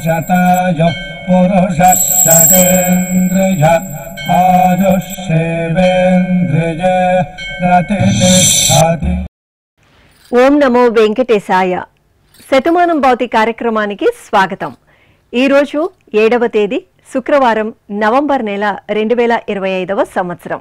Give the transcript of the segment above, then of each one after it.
शतायुः पुरुषः शतेन्द्रिय आयुष्येवेन्द्रिये प्रतिष्ठति। ఓం నమో వెంకటేశాయ. శతమానం భౌతి కార్యక్రమానికి స్వాగతం. ఈరోజు 7వ తేదీ శుక్రవారం, నవంబర్ నెల 2025వ సంవత్సరం.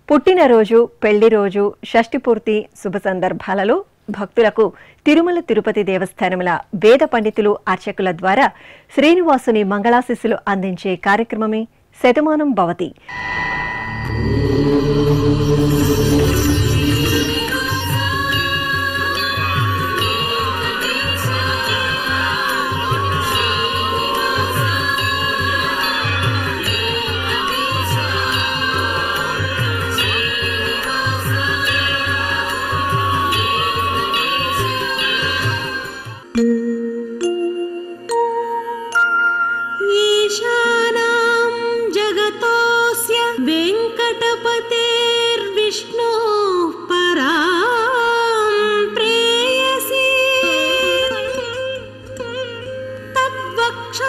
పుట్టినరోజు, పెళ్లి రోజు, షష్ఠి పూర్తి శుభ సందర్భాలలో భక్తులకు తిరుమల తిరుపతి దేవస్థానముల వేద పండితులు, అర్చకుల ద్వారా శ్రీనివాసుని మంగళాశిస్సులు అందించే కార్యక్రమమే శతమానం భవతి.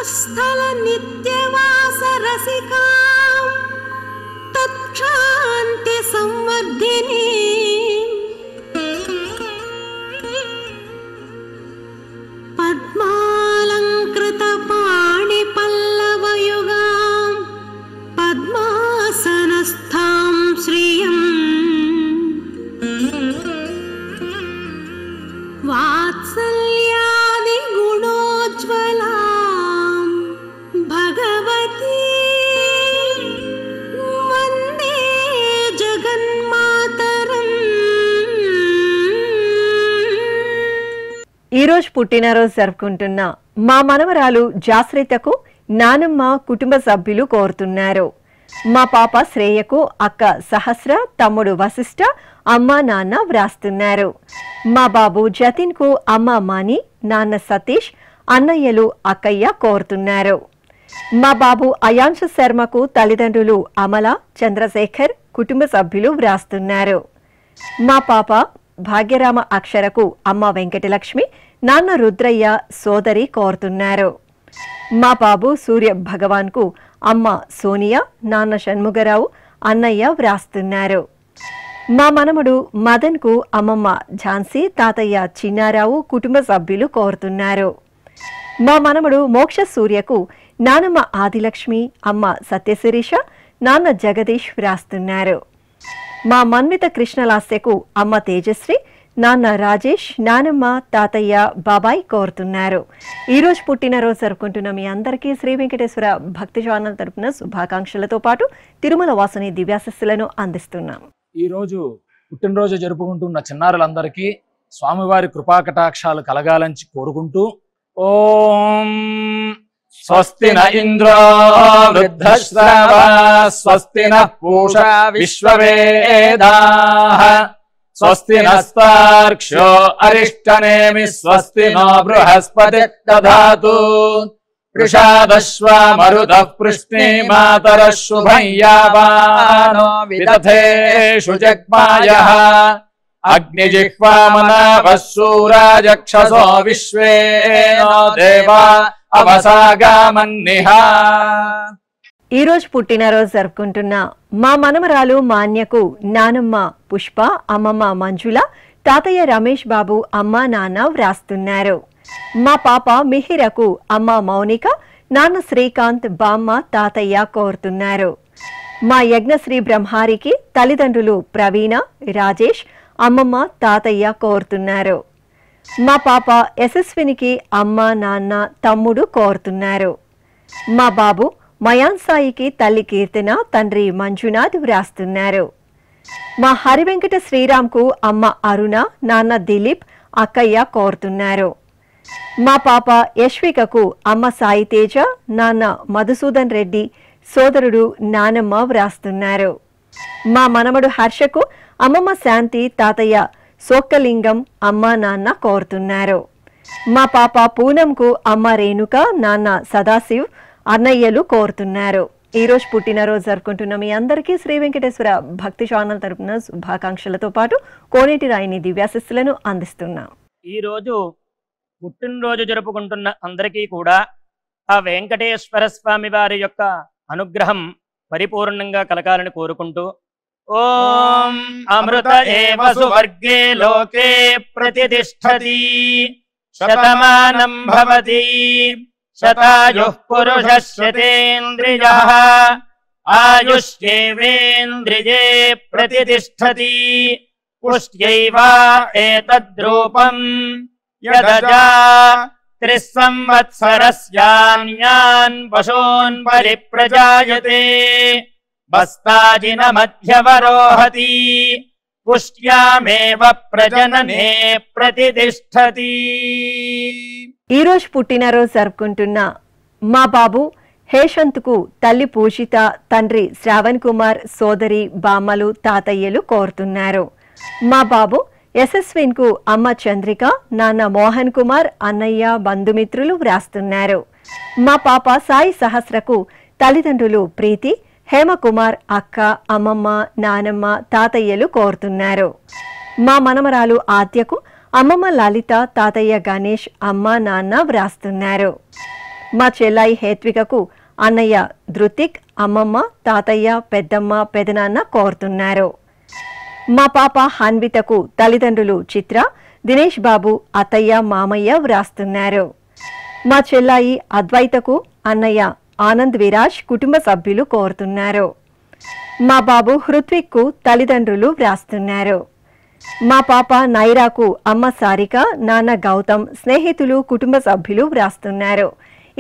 स्थल नित्यवास रसिकां तत्क्षान्ति संवर्धिनी पद्मालंकृत पाणि पल्लवयुगां पद्मासनस्थां श्रियं वात्सल्यादि गुणोज्ज्वला ఈరోజు పుట్టినరోజు జరుపుకుంటున్న మా మనవరాలు జాశ్రితకు నానమ్మ కుటుంబ సభ్యులు కోరుతున్నారు. మా పాప శ్రేయకు అక్క సహస్ర, తమ్ముడు వశిష్ఠ, అమ్మ నాన్న వ్రాస్తున్నారు. మా బాబు జతిన్ కు అమ్మ మాని, నాన్న సతీష్, అన్నయ్యలు అక్కయ్య కోరుతున్నారు. మా బాబు అయాంశ శర్మకు తల్లిదండ్రులు అమల, చంద్రశేఖర్, కుటుంబ సభ్యులు వ్రాస్తున్నారు. మా పాప భాగ్యరామ అక్షరకు అమ్మ వెంకటలక్ష్మి, నాన్న రుద్రయ్య, సోదరి కోరుతున్నారు. మా బాబు సూర్య భగవాన్ కు అమ్మ సోనియా, నాన్న షణ్ముగరావు, అన్నయ్య వ్రాస్తున్నారు. మా మనమడు మదన్ కు అమ్మమ్మ ఝాన్సీ, తాతయ్య చిన్నారావు, కుటుంబ సభ్యులు కోరుతున్నారు. మా మనమడు మోక్ష సూర్యకు నానమ్మ ఆదిలక్ష్మి, అమ్మ సత్యశిరీష, నాన్న జగదీష్ వ్రాస్తున్నారు. మా మన్విత కృష్ణలాస్యకు అమ్మ తేజశ్రీ, నాన్న రాజేష్, నానమ్మ, తాతయ్య, బాబాయ్ కోరుతున్నారు. ఈరోజు పుట్టినరోజు జరుపుకుంటున్న మీ అందరికీ శ్రీ వెంకటేశ్వర భక్తి ఛానల్ తరపున శుభాకాంక్షలతో పాటు తిరుమల వాసుని దివ్యాశస్సులను అందిస్తున్నాం. ఈరోజు పుట్టినరోజు జరుపుకుంటున్న చిన్నారులందరికీ స్వామివారి కృపాకటాక్షాలు కలగాలని కోరుకుంటూ ఓం స్వస్తి న ఇంద్రో వృద్ధశ్రవా స్వస్తి నః పూషా విశ్వవేదాః స్వస్తి నస్తార్క్ష్యో అరిష్టనేమి స్వస్తి నో బృహస్పతి దధాతు వృషాదశ్వా మరుతః పృష్ణీమాతరః శుభం యావానో విదథేషు జగ్మాయః అగ్నిజిహ్వామనాభः శూరాజక్షసో విశ్వేనో దేవా అవసాగామన్నిహ. ఈరోజు పుట్టినరోజు జరుపుకుంటున్న మా మనమరాలు మాన్యకు నానమ్మ పుష్ప, అమ్మమ్మ మంజుల, తాతయ్య రమేష్ బాబు, అమ్మ నాన్న వ్రాస్తున్నారు. మా పాప మిహిరకు అమ్మ మౌనిక, నాన్న శ్రీకాంత్, బామ్మ, తాతయ్య కోరుతున్నారు. మా యజ్ఞశ్రీ బ్రహ్మారికి తల్లిదండ్రులు ప్రవీణ, రాజేష్, అమ్మమ్మ, తాతయ్య కోరుతున్నారు. మా పాప యశస్వినికి అమ్మ నాన్న, తమ్ముడు కోరుతున్నారు. మా బాబు మయాన్ సాయికి తల్లి కీర్తన, తండ్రి మంజునాథ్ వ్రాస్తున్నారు. మా హరివెంకట శ్రీరామ్కు అమ్మ అరుణ, నాన్న దిలీప్, అక్కయ్య కోరుతున్నారు. మా పాప యశ్వికకు అమ్మ సాయి తేజ, నాన్న మధుసూదన్ రెడ్డి, సోదరుడు, నానమ్మ వ్రాస్తున్నారు. మా మనమడు హర్షకు అమ్మమ్మ శాంతి, తాతయ్య సోక్కలింగం, అమ్మ నాన్న కోరుతున్నారు. మా పాప పూనంకు అమ్మ రేణుక, నాన్న సదాశివ్, అన్నయ్యలు కోరుతున్నారు. ఈరోజు పుట్టినరోజు జరుపుకుంటున్న మీ అందరికీ శ్రీ వెంకటేశ్వర భక్తి ఛానల్ తరపున శుభాకాంక్షలతో పాటు కోనేటి రాయిని దివ్యాశస్సులను అందిస్తున్నాం. ఈరోజు పుట్టినరోజు జరుపుకుంటున్న అందరికీ కూడా ఆ వెంకటేశ్వర స్వామి వారి యొక్క అనుగ్రహం పరిపూర్ణంగా కలగాలని కోరుకుంటూ ఓం అమృత ఏవ సువర్గే లోకే ప్రతిష్ఠతి శతమానం భవతి శతాయుః పురుషः శతేంద్రియః ఆయుష్యేవేంద్రియే ప్రతిష్ఠతి పుష్ట్యైవ ఏతద్రూపం యదజా త్రిస్సంవత్సరస్యాన్యాన్ పశూన్ పరిప్రజాయతే బస్తాజిన మధ్యవరోహతి పుష్ట్యామేవ ప్రజననే ప్రతిష్ఠతి. ఈరోజు పుట్టినరోజు జరుపుకుంటున్న మా బాబు హేషంత్కు తల్లి పూజిత, తండ్రి శ్రావణ్ కుమార్, సోదరి బామ్మలు, తాతయ్యలు కోరుతున్నారు. మా బాబు యశస్విన్కు అమ్మ చంద్రిక, నాన్న మోహన్ కుమార్, అన్నయ్య, బంధుమిత్రులు వ్రాస్తున్నారు. మా పాప సాయి సహస్రకు తల్లిదండ్రులు ప్రీతి, హేమకుమార్, అక్క, అమ్మమ్మ, నానమ్మ, తాతయ్యలు కోరుతున్నారు. మా మనమరాలు ఆద్యకు అమ్మమ్మ లలిత, తాతయ్య గణేష్, అమ్మ, నాన్న వ్రాస్తున్నారు. మా చెల్లాయి హేత్వికకు అన్నయ్య ధృతిక్, అమ్మమ్మ, తాతయ్య, పెద్దమ్మ, పెదనాన్న కోరుతున్నారు. మా పాప హన్వితకు తల్లిదండ్రులు చిత్ర, దినేష్ బాబు, అత్తయ్య, మామయ్య వ్రాస్తున్నారు. మా చెల్లాయి అద్వైతకు అన్నయ్య ఆనంద్ విరాజ్, కుటుంబ సభ్యులు కోరుతున్నారు. మా బాబు హృత్విక్కు తల్లిదండ్రులు వ్రాస్తున్నారు. మా పాప నైరాకు అమ్మ సారిక, నాన్న గౌతమ్, స్నేహితులు, కుటుంబ సభ్యులు వ్రాస్తున్నారు.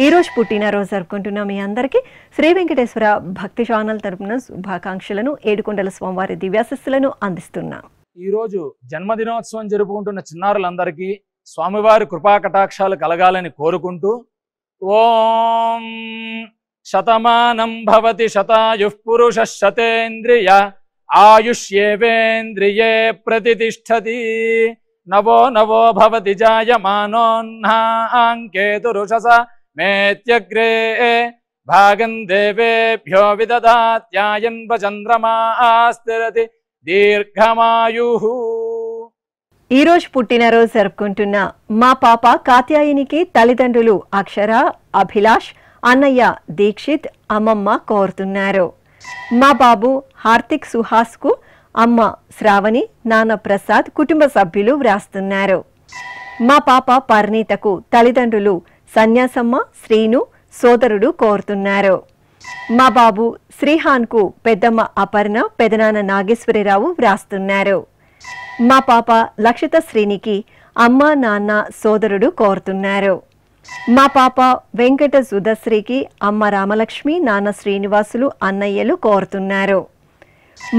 ఈరోజు పుట్టినరోజు జరుపుకుంటున్న మీ అందరికీ శ్రీ వెంకటేశ్వర భక్తి ఛానల్ తరపున శుభాకాంక్షలను, ఏడుకొండల స్వామివారి దివ్యాశిస్సులను అందిస్తున్నాం. ఈరోజు జన్మదినోత్సవం జరుపుకుంటున్న చిన్నారులందరికీ స్వామివారి కృపా కటాక్షాలు కలగాలని కోరుకుంటూ ఓం శతమానం భవతి శతాయుః పురుషः శతేంద్రియ ఆయుష్యేవేంద్రియే ప్రతిష్ఠతి నవో నవో భవతి జాయమానోన్హాంకేతురుషస మేత్యగ్రే భాగం దేవేభ్యో విదదాత్యాయన్వ చంద్రమాస్థిరతి దీర్ఘమాయుః. ఈరోజు పుట్టినరోజు జరుపుకుంటున్న మా పాప కాత్యాయనికి తల్లిదండ్రులు అక్షర, అభిలాష్, అన్నయ్య దీక్షిత్, అమ్మమ్మ కోరుతున్నారు. మా బాబు హార్దిక్ సుహాస్కు అమ్మ శ్రావణి, నాన్న ప్రసాద్, కుటుంబ సభ్యులు వ్రాస్తున్నారు. మా పాప పర్ణీతకు తల్లిదండ్రులు సన్యాసమ్మ, శ్రీను, సోదరుడు కోరుతున్నారు. మా బాబు శ్రీహాన్కు పెద్దమ్మ అపర్ణ, పెదనాన్న నాగేశ్వరరావు వ్రాస్తున్నారు. మా పాప లక్షిత శ్రీనికి అమ్మ, నాన్న, సోదరుడు కోరుతున్నారు. మా పాప వెంకట సుధశ్రీకి అమ్మ రామలక్ష్మి, నాన్న శ్రీనివాసులు, అన్నయ్యలు కోరుతున్నారు.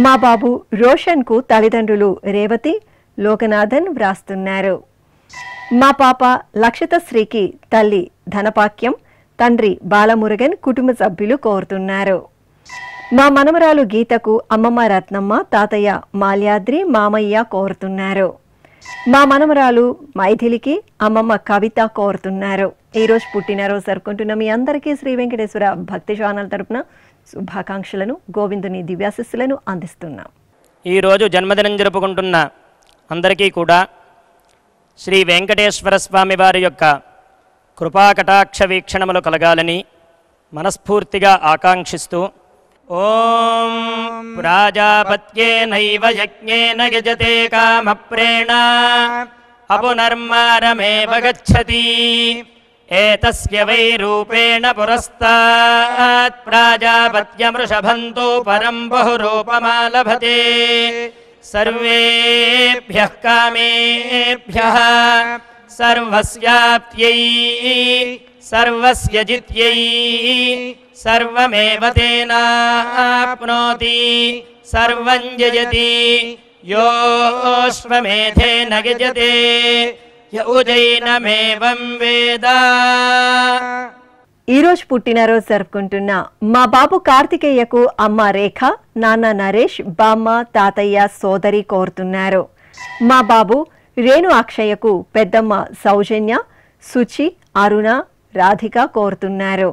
మా బాబు రోషన్కు తల్లిదండ్రులు రేవతి, లోకనాథన్ వ్రాస్తున్నారు. మా పాప లక్షిత శ్రీకి తల్లి ధనపాక్యం, తండ్రి బాలమురుగన్, కుటుంబ సభ్యులు కోరుతున్నారు. మా మనమరాలు గీతకు అమ్మమ్మ రత్నమ్మ, తాతయ్య మాల్యాద్రి, మామయ్య కోరుతున్నారు. మా మనమరాలు మైథిలికి అమ్మమ్మ కవిత కోరుతున్నారు. ఈరోజు పుట్టినరోజు జరుపుకుంటున్న మీ అందరికీ శ్రీ వెంకటేశ్వర భక్తి ఛానల్ తరపున శుభాకాంక్షలను, గోవిందుని దివ్యాశిస్సులను అందిస్తున్నాం. ఈరోజు జన్మదినం జరుపుకుంటున్న అందరికీ కూడా శ్రీ వెంకటేశ్వర స్వామి వారి యొక్క కృపాకటాక్ష వీక్షణములు కలగాలని మనస్ఫూర్తిగా ఆకాంక్షిస్తూ ఓం ప్రాజాపత్యేనైవ యజ్ఞేన యజతే కామప్రేణ అపునర్మారమేవ గచ్చతి ఏతస్య వై రూపేణ పురస్తాత్ ప్రాజాపత్యమృషభంతో పరం బహురూపమాలభతే సర్వేభ్యః కామేభ్యః సర్వస్యాప్త్యై సర్వస్య జిత్యై సర్వమేవ తేనాప్నోతి సర్వం జయతి యోష్వమేధేన యజతే య ఉజైనమేవం వేద. ఈరోజు పుట్టినరోజు జరుపుకుంటున్న మా బాబు కార్తికేయకు అమ్మ రేఖ, నాన్న నరేష్, బామ్మ, తాతయ్య, సోదరి కోరుతున్నారు. మా బాబు రేణు అక్షయకు పెద్దమ్మ సౌజన్య, సుచి, అరుణ, రాధిక కోరుతున్నారు.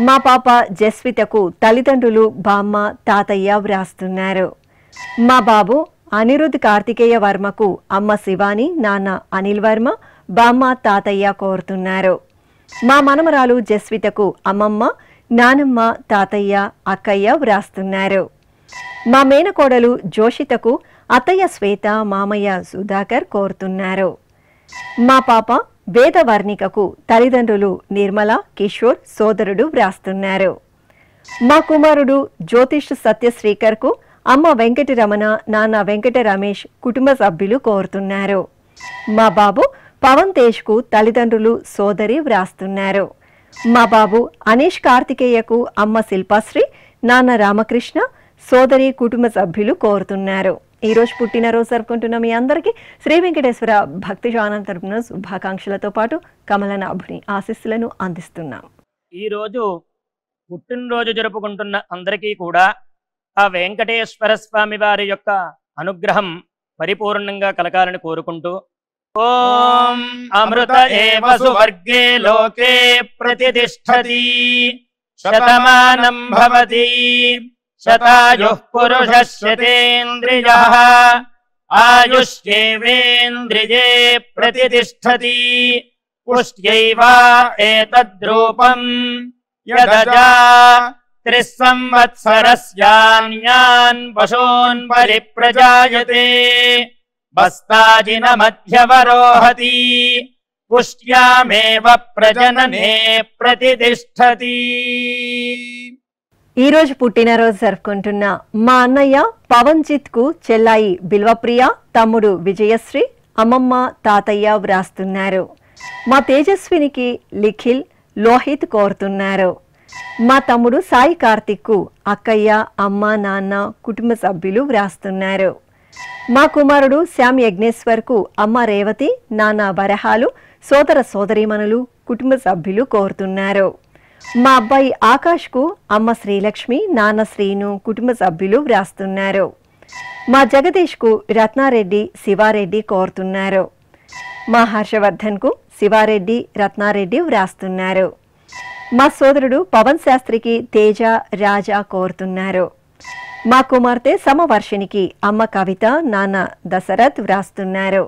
మా పాప జస్వితకు తల్లిదండ్రులు బామ్మ, తాతయ్య వ్రాస్తున్నారు. మా బాబు అనిరుద్ కార్తికేయ వర్మకు అమ్మ శివాని, నాన్న అనిల్ వర్మ, బామ్మ, తాతయ్య కోరుతున్నారు. మా మనమరాలు జస్వితకు అమ్మమ్మ, నానమ్మ, తాతయ్య, అక్కయ్య వ్రాస్తున్నారు. మా మేనకోడలు జోషితకు అత్తయ్య శ్వేత, మామయ్య సుధాకర్ కోరుతున్నారు. మా పాప వేదవర్ణికకు తల్లిదండ్రులు నిర్మల, కిషోర్, సోదరుడు వ్రాస్తున్నారు. మా కుమారుడు జ్యోతిష్ సత్యశ్రీకర్కు అమ్మ వెంకటరమణ, నాన్న వెంకట రమేష్ కుటుంబ సభ్యులు కోరుతున్నారు. మా బాబు పవన్ తేజ్కు తల్లిదండ్రులు, సోదరి వ్రాస్తున్నారు. మా బాబు అనీష్ కార్తికేయకు అమ్మ శిల్పాశ్రీ, నాన్న రామకృష్ణ, సోదరి కుటుంబ సభ్యులు కోరుతున్నారు. ఈ రోజు పుట్టినరోజు జరుపుకుంటున్న మీ అందరికీ శ్రీ వెంకటేశ్వర భక్తి ఛానల్ తరపున శుభాకాంక్షలతో పాటు కమలనాభుని ఆశీస్సులను అందిస్తున్నాం. ఈ రోజు పుట్టినరోజు జరుపుకుంటున్న అందరికీ కూడా ఆ వెంకటేశ్వర స్వామి వారి యొక్క అనుగ్రహం పరిపూర్ణంగా కలగాలని కోరుకుంటూ ఓం అమృత ఏవ సువర్గే లోకే ప్రతిష్ఠతి శతమానం భవతి శతాయుః పురుషః శతేంద్రియః ఆయుష్యేవేంద్రియే ప్రతిష్ఠతి పుష్ట్యైవ ఏతద్రూపం యదజా త్రిస్సంవత్సరస్యాన్యాన్ పశూన్ పరిప్రజాయతే బస్తాజిన మధ్యవరోహతి పుష్ట్యామేవ ప్రజననే ప్రతిష్ఠతి. ఈ రోజు పుట్టినరోజు జరుపుకుంటున్న మా అన్నయ్య పవన్జిత్ కు చెల్లాయి బిల్వప్రియ, తమ్ముడు విజయశ్రీ, అమ్మమ్మ, తాతయ్య వ్రాస్తున్నారు. మా తేజస్వినికి లిఖిల్, లోహిత్ కోరుతున్నారు. మా తమ్ముడు సాయి కార్తిక్ కు అక్కయ్య, అమ్మ, నాన్న కుటుంబ సభ్యులు వ్రాస్తున్నారు. మా కుమారుడు శ్యామ్ యజ్ఞేశ్వర్ కు అమ్మ రేవతి, నాన్న వరహాలు, సోదర సోదరీమణులు కుటుంబ సభ్యులు కోరుతున్నారు. మా అబ్బాయి ఆకాష్ కు అమ్మ శ్రీలక్ష్మి, నాన్న శ్రీను కుటుంబ సభ్యులు వ్రాస్తున్నారు. మా జగదీష్ కు రత్నారెడ్డి, శివారెడ్డి కోరుతున్నారు. మా హర్షవర్ధన్ కు శివారెడ్డి, రత్నారెడ్డి వ్రాస్తున్నారు. మా సోదరుడు పవన్ శాస్త్రికి తేజ, రాజా కోరుతున్నారు. మా కుమార్తె సమవర్షినికి అమ్మ కవిత, నాన్న దశరథ్ వ్రాస్తున్నారు.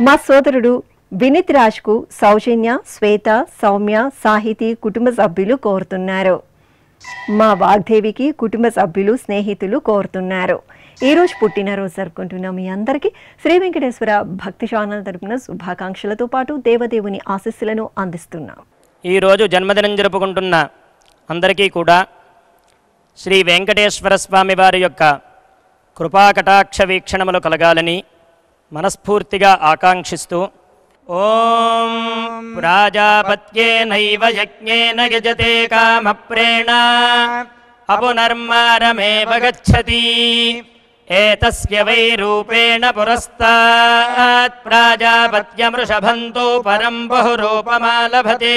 మా సోదరుడు వినీత్ రాజ్ కు సౌజన్య, శ్వేత, సౌమ్య, సాహితి కుటుంబ సభ్యులు కోరుతున్నారు. మా వాగ్దేవికి కుటుంబ సభ్యులు, స్నేహితులు కోరుతున్నారు. ఈ రోజు పుట్టినరోజు జరుపుకుంటున్న మీ అందరికీ శ్రీ వెంకటేశ్వర భక్తి ఛానల్ తరపున శుభాకాంక్షలతో పాటు దేవదేవుని ఆశీస్సులను అందిస్తున్నాం. ఈరోజు జన్మదినం జరుపుకుంటున్న అందరికీ కూడా శ్రీ వెంకటేశ్వర స్వామి వారి యొక్క కృపాకటాక్ష వీక్షణములు కలగాలని మనస్ఫూర్తిగా ఆకాంక్షిస్తూ ఓం ప్రాజాపత్యేనైవ యజ్ఞేన యజతే కామప్రేణ అపునర్మారమేవ గచ్చతి ఏతస్య వై రూపేణ పురస్తాత్ ప్రాజాపత్యమృషభంతో పరం బహురూపమాలభతే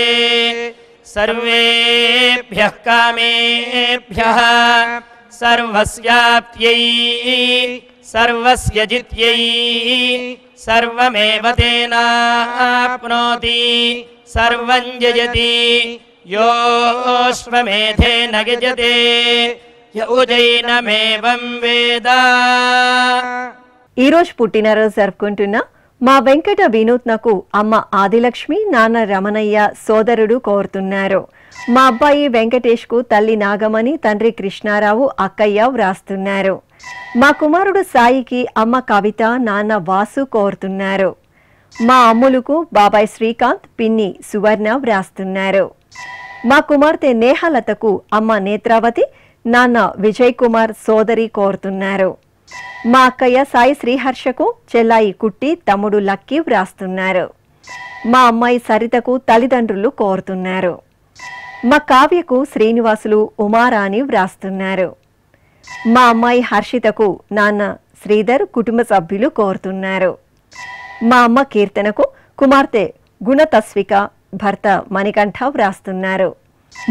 సర్వేభ్యః కామేభ్యః సర్వస్యాప్త్యై సర్వస్య జిత్యై సర్వమేవ తేనాప్నోతి సర్వం జయతి యోష్వమేధేన గజతే య ఉజైనమేవం వేద. ఈ రోజు పుట్టినరోజు జరుపుకుంటున్న మా వెంకట వినూత్నకు అమ్మ ఆదిలక్ష్మి, నాన్న రమణయ్య, సోదరుడు కోరుతున్నారు. మా అబ్బాయి వెంకటేష్ కు తల్లి నాగమణి, తండ్రి కృష్ణారావు, అక్కయ్య వ్రాస్తున్నారు. మా కుమారుడు సాయికి అమ్మ కవిత, నాన్న వాసు కోరుతున్నారు. మా అమ్ములకు బాబాయ్ శ్రీకాంత్, పిన్ని సువర్ణ వ్రాస్తున్నారు. మా కుమార్తె నేహలతకు అమ్మ నేత్రావతి, నాన్న విజయ్ కుమార్, సోదరి కోరుతున్నారు. మా అక్కయ్య సాయి శ్రీహర్షకు చెల్లాయి కుట్టి, తమ్ముడు లక్కీ వ్రాస్తున్నారు. మా అమ్మాయి సరితకు తల్లిదండ్రులు కోరుతున్నారు. మా కావ్యకు శ్రీనివాసులు, ఉమారాణి వ్రాస్తున్నారు. మా అమ్మాయి హర్షితకు నాన్న శ్రీధర్ కుటుంబ సభ్యులు కోరుతున్నారు. మా అమ్మ కీర్తనకు కుమార్తె గుణతస్విక, భర్త మణికంఠ వ్రాస్తున్నారు.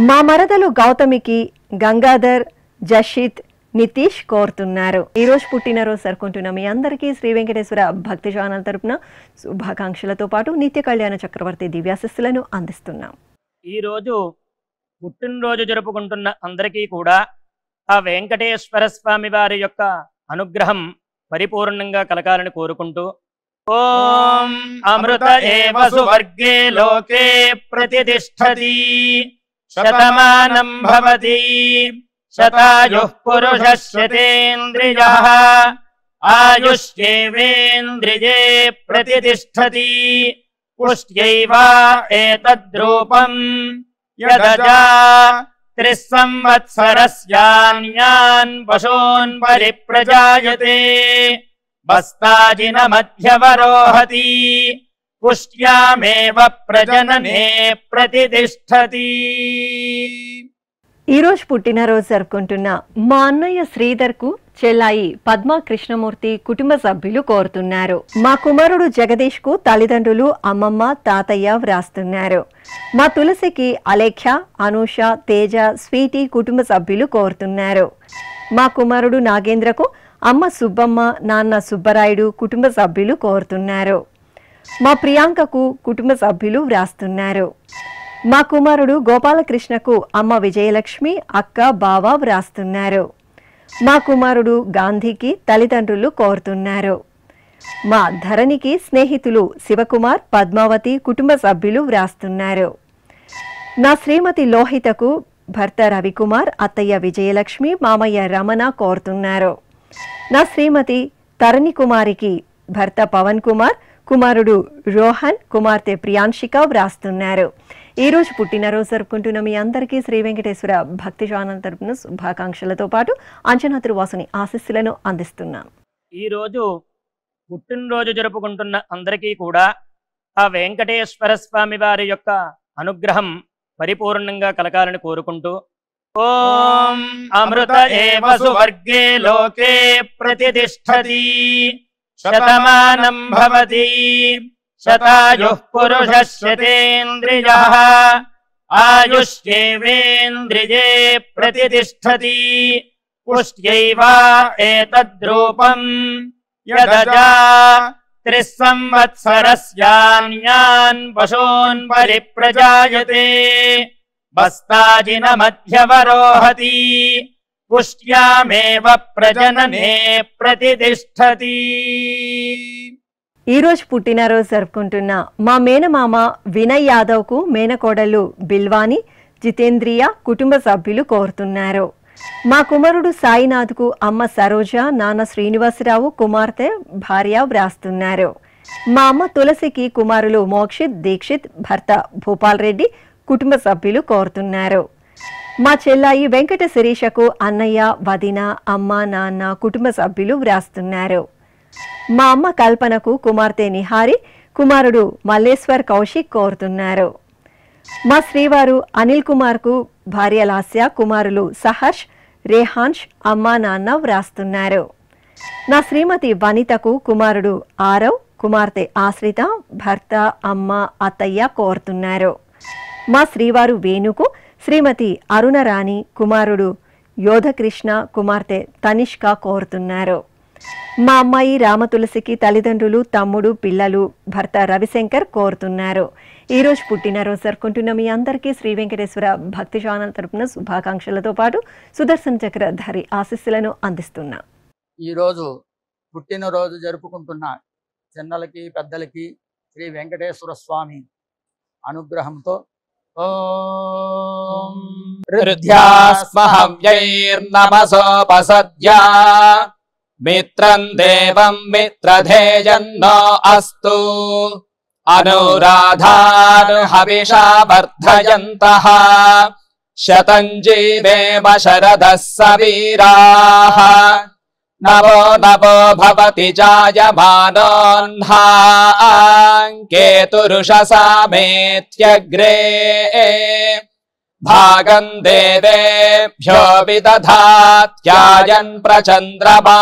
మా మరదలు గౌతమికి గంగాధర్, జషిత్, నితీష్ కోరుతున్నారు. ఈ రోజు పుట్టినరోజు జరుపుకుంటున్న మీ అందరికీ శ్రీ వెంకటేశ్వర భక్తి ఛానల్ తరపున శుభాకాంక్షలతో పాటు నిత్య కళ్యాణ చక్రవర్తి దివ్యాశిస్సులను అందిస్తున్నాం. ఈరోజు పుట్టినరోజు జరుపుకుంటున్న అందరికీ కూడా ఆ వెంకటేశ్వర స్వామి వారి యొక్క అనుగ్రహం పరిపూర్ణంగా కలగాలని కోరుకుంటూ ఓం అమృత ఏవ సువర్గే లోకే ప్రతిష్టతి శతమానం భవతి శతాయుః పురుషः శతేంద్రియః ఆయుష్యేవేంద్రియే ప్రతిష్టతి పుష్ట్యైవ ఏతద్రూపం యదజా 3 సంవత్సరస్యాన్యాన్ పశూన్ పరిప్రజాయతే బస్తాజిన మధ్యవరోహతి పుష్ట్యామేవ ప్రజననే ప్రతిష్టతి. ఈరోజు పుట్టినరోజు జరుపుకుంటున్న మా అన్నయ్య శ్రీధర్ కు చెల్లాయి పద్మా కృష్ణమూర్తి కుటుంబ సభ్యులు కోరుతున్నారు. మా కుమారుడు జగదీష్ కు తల్లిదండ్రులు అమ్మమ్మ తాతయ్య వ్రాస్తున్నారు. మా తులసికి అలేఖ్య అనూష తేజ స్వీటీ కుటుంబ సభ్యులు కోరుతున్నారు. మా కుమారుడు నాగేంద్రకు అమ్మ సుబ్బమ్మ నాన్న సుబ్బరాయుడు కుటుంబ సభ్యులు కోరుతున్నారు. మా ప్రియాంకకు కుటుంబ సభ్యులు వ్రాస్తున్నారు. మా కుమారుడు గోపాలకృష్ణకు అమ్మ విజయలక్ష్మి అక్క బావ వ్రాస్తున్నారు. మా కుమారుడు గాంధీకి తల్లిదండ్రులు కోరుతున్నారు. మా ధరణికి స్నేహితులు శివకుమార్ పద్మావతి కుటుంబ సభ్యులు వ్రాస్తున్నారు. నా శ్రీమతి లోహితకు భర్త రవికుమార్ అత్తయ్య విజయలక్ష్మి మామయ్య రమణ కోరుతున్నారు. నా శ్రీమతి తరణి కుమారికి భర్త పవన్ కుమార్ కుమారుడు రోహన్ కుమార్తె ప్రియాంశిక వ్రాస్తున్నారు. ఈ రోజు పుట్టినరోజు జరుపుకుంటున్న మీ అందరికీ శ్రీ వెంకటేశ్వర భక్తి ఛానల్ తరపున శుభాకాంక్షలతో పాటు అంజనాద్రి వాసుని ఆశీస్సులను అందిస్తున్నాం. ఈ రోజు పుట్టినరోజు జరుపుకుంటున్న అందరికీ కూడా ఆ వెంకటేశ్వర స్వామి వారి యొక్క అనుగ్రహం పరిపూర్ణంగా కలగాలని కోరుకుంటూ ఓం అమృత ఏవ సువర్గే లోకే ప్రతిష్టతి శతమానం భవతి శతాయుః పురుషः శతేంద్రియః ఆయుష్యేవేంద్రియే ప్రతిష్టతి పుష్ట్యైవ ఏతద్రూపం యదజా 3 సంవత్సరస్యాన్యాన్ పశూన్ పరిప్రజాయతే బస్తాజిన మధ్యవరోహతి పుష్ట్యామేవ ప్రజననే ప్రతిష్టతి. ఈ రోజు పుట్టినరోజు జరుపుకుంటున్న మా మేనమామ వినయ్ యాదవ్ కు మేనకోడలు బిల్వాని జితేంద్రియ కుటుంబ సభ్యులు కోరుతున్నారు. మా కుమారుడు సాయినాథ్ కు అమ్మ సరోజ నాన్న శ్రీనివాసరావు కుమార్తె భార్య వ్రాస్తున్నారు. మా అమ్మ తులసికి కుమారులు మోక్షిత్ దీక్షిత్ భర్త భూపాల్ రెడ్డి కుటుంబ సభ్యులు కోరుతున్నారు. మా చెల్లాయి వెంకట శిరీషకు అన్నయ్య వదిన అమ్మ నాన్న కుటుంబ సభ్యులు వ్రాస్తున్నారు. మా అమ్మ కల్పనకు కుమార్తె నిహారి కుమారుడు మల్లేశ్వర్ కౌశిక్ కోరుతున్నారు. మా శ్రీవారు అనిల్ కుమార్ కు భార్య లాస్య కుమారులు సహర్ష్ రేహాన్ష్ అమ్మ నాన్న వ్రాస్తున్నారు. నా శ్రీమతి వనితకు కుమారుడు ఆరవ్ కుమార్తె ఆశ్రిత భర్త అమ్మ అత్తయ్య కోరుతున్నారు. మా శ్రీవారు వేణుకు శ్రీమతి అరుణరాణి కుమారుడు యోధకృష్ణ కుమార్తె తనిష్క కోరుతున్నారు. మా అమ్మాయి రామతులసికి తల్లిదండ్రులు తమ్ముడు పిల్లలు భర్త రవిశంకర్ కోరుతున్నారు. ఈ రోజు పుట్టినరోజు జరుపుకుంటున్న మీ అందరికీ శ్రీ వెంకటేశ్వర భక్తి ఛానల్ తరపున శుభాకాంక్షలతో పాటు సుదర్శన చక్రధారి ఆశీస్సులను అందిస్తున్నాం. ఈరోజు పుట్టినరోజు జరుపుకుంటున్న చిన్నలకి పెద్దలకి శ్రీ వెంకటేశ్వర స్వామి అనుగ్రహంతో ఓం హృద్యాస్మహవ్యైర్నమసోపసద్యా మిత్రం దేవం మిత్రధేయన్నో అస్తు అనురాధాన్ హవిషా వర్ధయంతః శతం జీవేమ శరదః సవీరాః నవో నవో భవతి జాయమానోన్హాం కేతురుషసామేత్యగ్రే భాగం దేవేభ్యో విదధాత్యాయన్ ప్రచంద్రమా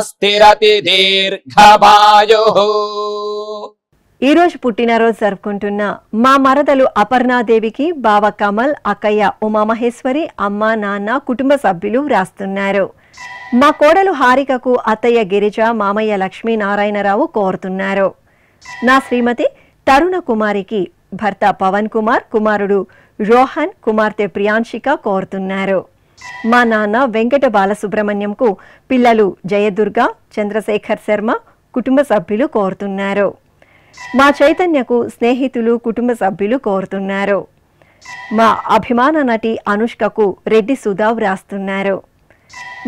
స్థిరతి దీర్ఘమాయుః. ఈ రోజు పుట్టినరోజు జరుపుకుంటున్న మా మరదలు అపర్ణాదేవికి బావ కమల్ అక్కయ్య ఉమామహేశ్వరి అమ్మ నాన్న కుటుంబ సభ్యులు వ్రాస్తున్నారు. మా కోడలు హారికకు అత్తయ్య గిరిజ మామయ్య లక్ష్మీనారాయణరావు కోరుతున్నారు. నా శ్రీమతి తరుణ కుమారికి భర్త పవన్ కుమార్ కుమారుడు రోహన్ కుమార్తె ప్రియాంశిక కోరుతున్నారు. మా నాన్న వెంకట బాలసుబ్రహ్మణ్యంకు పిల్లలు జయదుర్గ చంద్రశేఖర్ శర్మ కుటుంబ సభ్యులు కోరుతున్నారు. మా చైతన్యకు స్నేహితులు కుటుంబ సభ్యులు కోరుతున్నారు. మా అభిమాన నటి అనుష్కకు రెడ్డి సుధా వ్రాస్తున్నారు.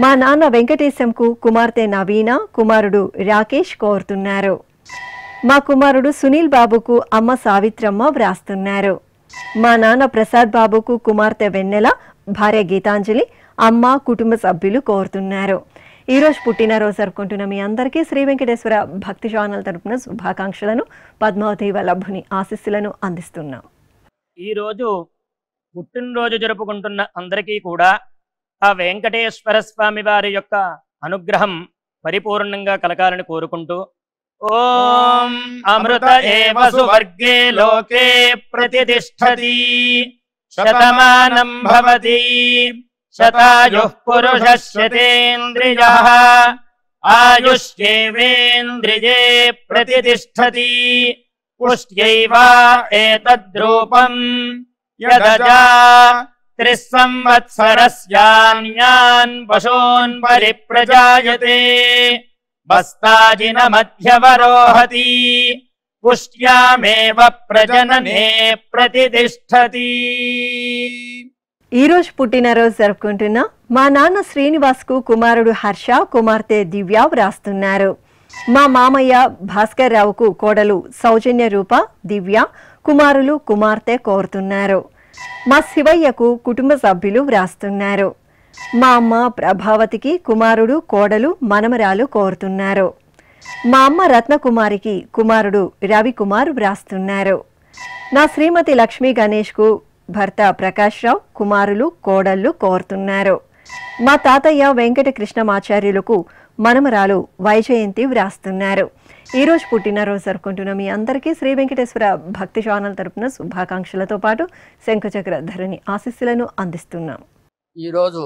మా నాన్న వెంకటేశంకు కుమార్తె నవీన కుమారుడు రాకేష్ కోరుతున్నారు. మా కుమారుడు సునీల్ బాబుకు అమ్మ సావిత్రమ్మ వ్రాస్తున్నారు. మా నాన్న ప్రసాద్ బాబుకు కుమార్తె వెన్నెల భార్య గీతాంజలి అమ్మ కుటుంబ సభ్యులు కోరుతున్నారు. ఈరోజు పుట్టినరోజు జరుపుకుంటున్న మీ అందరికీ శ్రీ వెంకటేశ్వర భక్తి ఛానల్ తరపున శుభాకాంక్షలను పద్మావతి వల్లభుని ఆశీస్సులను అందిస్తున్నాం. ఈరోజు పుట్టినరోజు జరుపుకుంటున్న అందరికీ కూడా ఆ వెంకటేశ్వర స్వామి వారి యొక్క అనుగ్రహం పరిపూర్ణంగా కలగాలని కోరుకుంటూ ఓం అమృత ఏవ సువర్గే లోకే ప్రతిష్ఠతి శతమానం భవతి శతాయుః పురుషः శతేంద్రియః ఆయుష్యేవేంద్రియే ప్రతిష్ఠతి పుష్ట్యైవ ఏతద్రూపం యదజా త్రిస్సంవత్సరస్యాన్యాన్ పశూన్ పరిప్రజాయతే బస్తాజిన మధ్యవరోహతి పుష్ట్యామేవ ప్రజననే ప్రతిష్ఠతి. ఈరోజు పుట్టినరోజు జరుపుకుంటున్న మా నాన్న శ్రీనివాస్కు కుమారుడు హర్ష కుమార్తె దివ్య వ్రాస్తున్నారు. మా మామయ్య భాస్కర్ రావుకు కోడలు సౌజన్య రూప దివ్య కుమారులు కుమార్తె కోరుతున్నారు. మా శివయ్యకు కుటుంబ సభ్యులు వ్రాస్తున్నారు. మా అమ్మ ప్రభావతికి కుమారుడు కోడలు మనమరాలు కోరుతున్నారు. మా అమ్మ రత్నకుమారికి కుమారుడు రవికుమార్ వ్రాస్తున్నారు. నా శ్రీమతి లక్ష్మీ గణేష్కు భర్త ప్రకాష్ రావు కుమారులు కోడళ్ళు కోరుతున్నారు. మా తాతయ్య వెంకట కృష్ణమాచార్యులకు మనమరాలు వైజయంతి వ్రాస్తున్నారు. ఈరోజు పుట్టినరోజు జరుపుకుంటున్న మీ అందరికీ శ్రీ వెంకటేశ్వర భక్తి ఛానల్ తరపున శుభాకాంక్షలతో పాటు శంఖచక్ర ధరణి ఆశీస్సులను అందిస్తున్నాం. ఈరోజు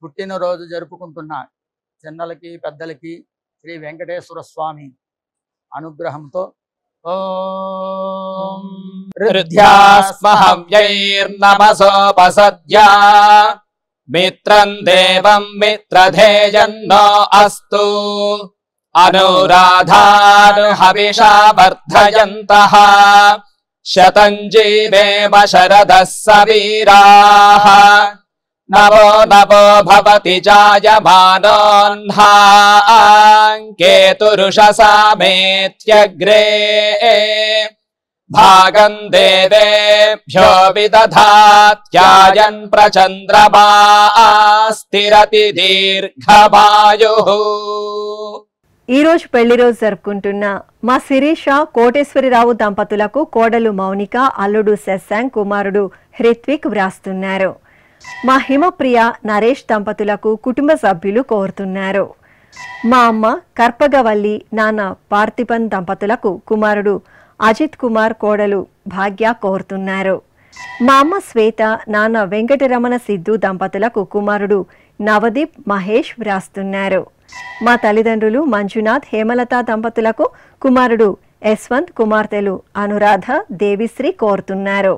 పుట్టినరోజు జరుపుకుంటున్న చిన్నలకి పెద్దలకి శ్రీ వెంకటేశ్వర స్వామి అనుగ్రహంతో ఓం హృద్యాస్మహవ్యైర్నమసోపసద్యా మిత్రం దేవం మిత్రధేయన్నో అస్తు అనురాధానుహవిషా వర్ధయంతః శతం జీవేమ శరదః సవీరాః నవో నవో భవతి జాయమానోన్హాంకేతురుషసామేత్యగ్రే భాగం దేవేభ్యో విదధాత్యాయన్ ప్రచంద్రమా స్థిరతి దీర్ఘమాయుః. ఈరోజు పెళ్లి రోజు జరుపుకుంటున్న మా శిరీష కోటేశ్వరిరావు దంపతులకు కోడలు మౌనిక అల్లుడు శశాంక్ కుమారుడు హృత్విక్ వ్రాస్తున్నారు. మా హిమప్రియ నరేష్ దంపతులకు కుటుంబ సభ్యులు కోరుతున్నారు. మా అమ్మ కర్పగవల్లి నాన్న పార్థిపన్ దంపతులకు కుమారుడు అజిత్ కుమార్ కోడలు భాగ్య కోరుతున్నారు. మా అమ్మ శ్వేత నాన్న వెంకటరమణ సిద్ధు దంపతులకు కుమారుడు నవదీప్ మహేష్ వ్రాస్తున్నారు. మా తల్లిదండ్రులు మంజునాథ్ హేమలత దంపతులకు కుమారుడు యశ్వంత్ కుమార్తెలు అనురాధ దేవిశ్రీ కోరుతున్నారు.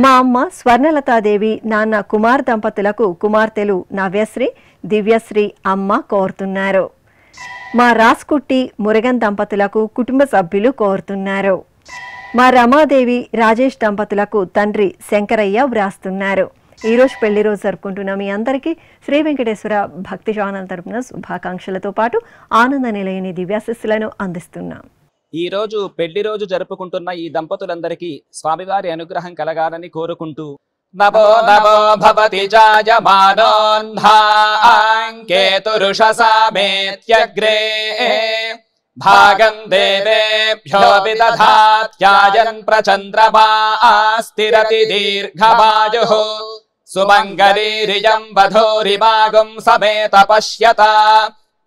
మా అమ్మ స్వర్ణలతాదేవి నాన్న కుమార్ దంపతులకు కుమార్తెలు నవ్యశ్రీ దివ్యశ్రీ అమ్మ కోరుతున్నారు. మా రాస్కుట్టి మురుగన్ దంపతులకు కుటుంబ సభ్యులు కోరుతున్నారు. మా రమాదేవి రాజేష్ దంపతులకు తండ్రి శంకరయ్య వ్రాస్తున్నారు. ఈరోజు పెళ్లి రోజు జరుపుకుంటున్న మీ అందరికీ శ్రీ వెంకటేశ్వర భక్తి ఛానల్ తరపున శుభాకాంక్షలతో పాటు ఆనంద నిలయని దివ్యాశిస్సులను అందిస్తున్నాం. ఈ రోజు పెళ్లి రోజు జరుపుకుంటున్న ఈ దంపతులందరికీ స్వామివారి అనుగ్రహం కలగాలని కోరుకుంటూ నవో నవో భవతి జాయమానోన్హాంకేతురుషసామేత్యగ్రే భాగం దేవేభ్యో విదధాత్యాయన్ ప్రచంద్రమా స్థిరతి దీర్ఘమాయుః సుమంగళీరియం వధూరిమాగం సమేత పశ్యత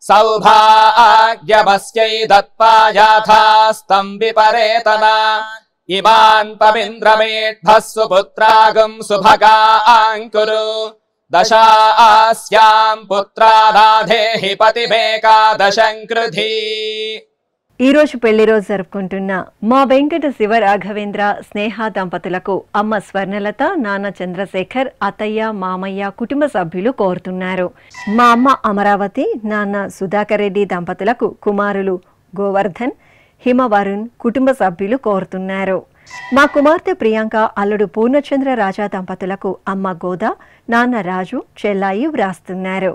సౌభాగ్యమస్యై దత్పాయాథాస్తం విపరేతన ఇమాన్ పవింద్రమేఢ్భస్సు పుత్రాగం సుభగాంకురు దశాస్యాం పుత్రానాధేహి పతిమేకాదశం కృధి. ఈరోజు పెళ్లి రోజు జరుపుకుంటున్న మా వెంకట శివ రాఘవేంద్ర స్నేహ దంపతులకు అమ్మ స్వర్ణలత నాన్న చంద్రశేఖర్ అత్తయ్య మామయ్య కుటుంబ సభ్యులు కోరుతున్నారు. మా అమ్మ అమరావతి నాన్న సుధాకర్ రెడ్డి దంపతులకు కుమారులు గోవర్ధన్, హిమవరుణ్ కుటుంబ సభ్యులు కోరుతున్నారు. మా కుమార్తె ప్రియాంక, అల్లుడు పూర్ణచంద్ర రాజా దంపతులకు అమ్మ గోదా, నాన్న రాజు, చెల్లాయి వ్రాస్తున్నారు.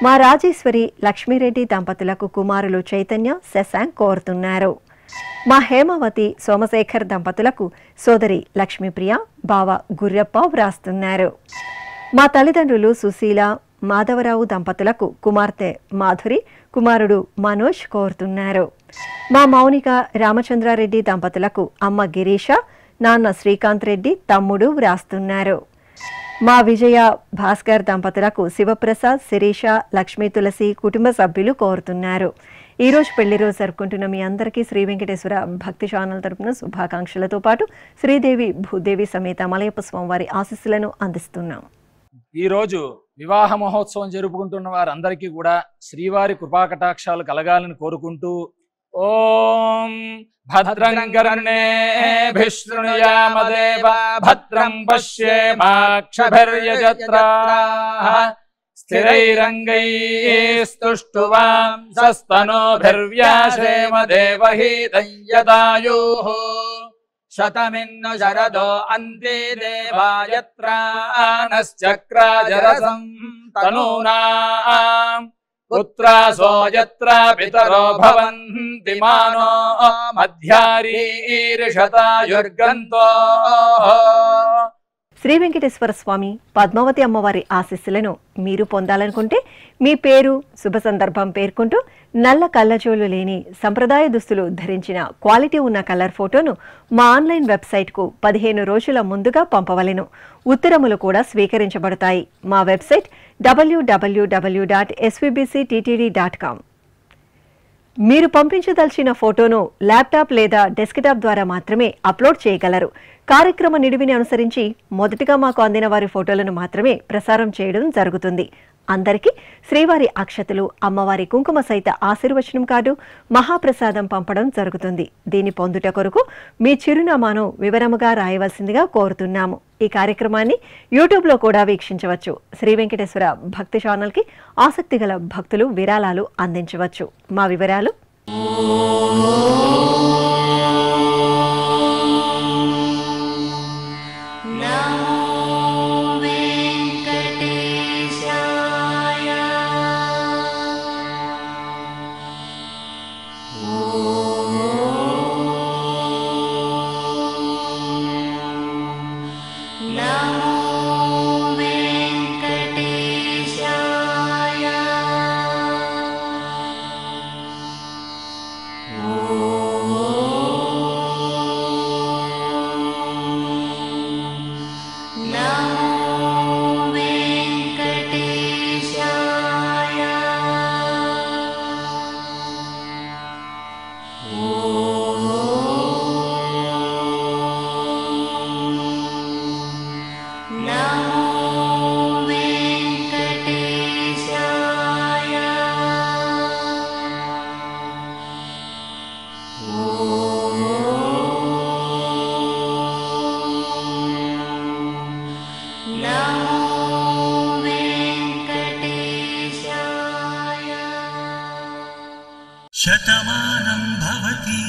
మా రాజేశ్వరి, లక్ష్మీరెడ్డి దంపతులకు కుమారులు చైతన్య, శశాంక్ కోరుతున్నారు. మా హేమావతి, సోమశేఖర్ దంపతులకు సోదరి లక్ష్మీప్రియ, బావ గుర్రప్ప వ్రాస్తున్నారు. మా తల్లిదండ్రులు సుశీల, మాధవరావు దంపతులకు కుమార్తె మాధురి, కుమారుడు మనోజ్ కోరుతున్నారు. మా మౌనిక, రామచంద్రారెడ్డి దంపతులకు అమ్మ గిరీష, నాన్న శ్రీకాంత్ రెడ్డి, తమ్ముడు వ్రాస్తున్నారు. మా విజయ, భాస్కర్ దంపతులకు శివప్రసాద్, శిరీష, లక్ష్మీ తులసి కుటుంబ సభ్యులు కోరుతున్నారు. ఈరోజు పెళ్లి రోజు జరుపుకుంటున్న మీ అందరికీ శ్రీ వెంకటేశ్వర భక్తి ఛానల్ తరపున శుభాకాంక్షలతో పాటు శ్రీదేవి భూదేవి సమేత మలయప్ప స్వామివారి ఆశీస్సులను అందిస్తున్నాం. ఈరోజు వివాహ మహోత్సవం జరుపుకుంటున్న వారందరికీ కూడా శ్రీవారి కృపాకటాక్షాలు కలగాలని కోరుకుంటూ ఓం భద్రం కర్ణేభిః శృణుయామదేవ భద్రం పశ్యేమాక్షభిర్యజత్రాః స్థిరైరంగైస్తుష్టువాం సస్తనోభిర్వ్యాసేమ దేవహీతం యదాయుః శతమిన్ను శరదో అంతే దేవాయత్రానశ్చక్రాజరసం తనూనాం పుత్రాసో యత్ర పితరో భవంతి మానో మధ్యారీర్షతాయుర్గంతో. శ్రీ వెంకటేశ్వర స్వామి పద్మావతి అమ్మవారి ఆశీస్సులను మీరు పొందాలనుకుంటే మీ పేరు, శుభ సందర్భం పేర్కొంటూ నల్ల కళ్ళజోలు లేని సంప్రదాయ దుస్తులు ధరించిన క్వాలిటీ ఉన్న కలర్ ఫోటోను మా ఆన్లైన్ వెబ్సైట్కు 15 రోజుల ముందుగా పంపవలెను. ఉత్తరములు కూడా స్వీకరించబడతాయి. మా వెబ్సైట్ www.svbcttd.com. మీరు పంపించదలిచిన ఫోటోను ల్యాప్టాప్ లేదా డెస్క్టాప్ ద్వారా మాత్రమే అప్లోడ్ చేయగలరు. కార్యక్రమ నిడివిని అనుసరించి మొదటిగా మాకు అందిన వారి ఫోటోలను మాత్రమే ప్రసారం చేయడం జరుగుతుంది. అందరికీ శ్రీవారి అక్షతలు, అమ్మవారి కుంకుమ సహిత ఆశీర్వచనం కార్డు, మహాప్రసాదం పంపడం జరుగుతుంది. దీన్ని పొందుట కొరకు మీ చిరునామాను వివరముగా రాయవలసిందిగా కోరుతున్నాము. ఈ కార్యక్రమాన్ని యూట్యూబ్లో కూడా వీక్షించవచ్చు. శ్రీ వెంకటేశ్వర భక్తి ఛానల్కి ఆసక్తి గల భక్తులు విరాళాలు అందించవచ్చు. మా వివరాలు శతమానం భవతి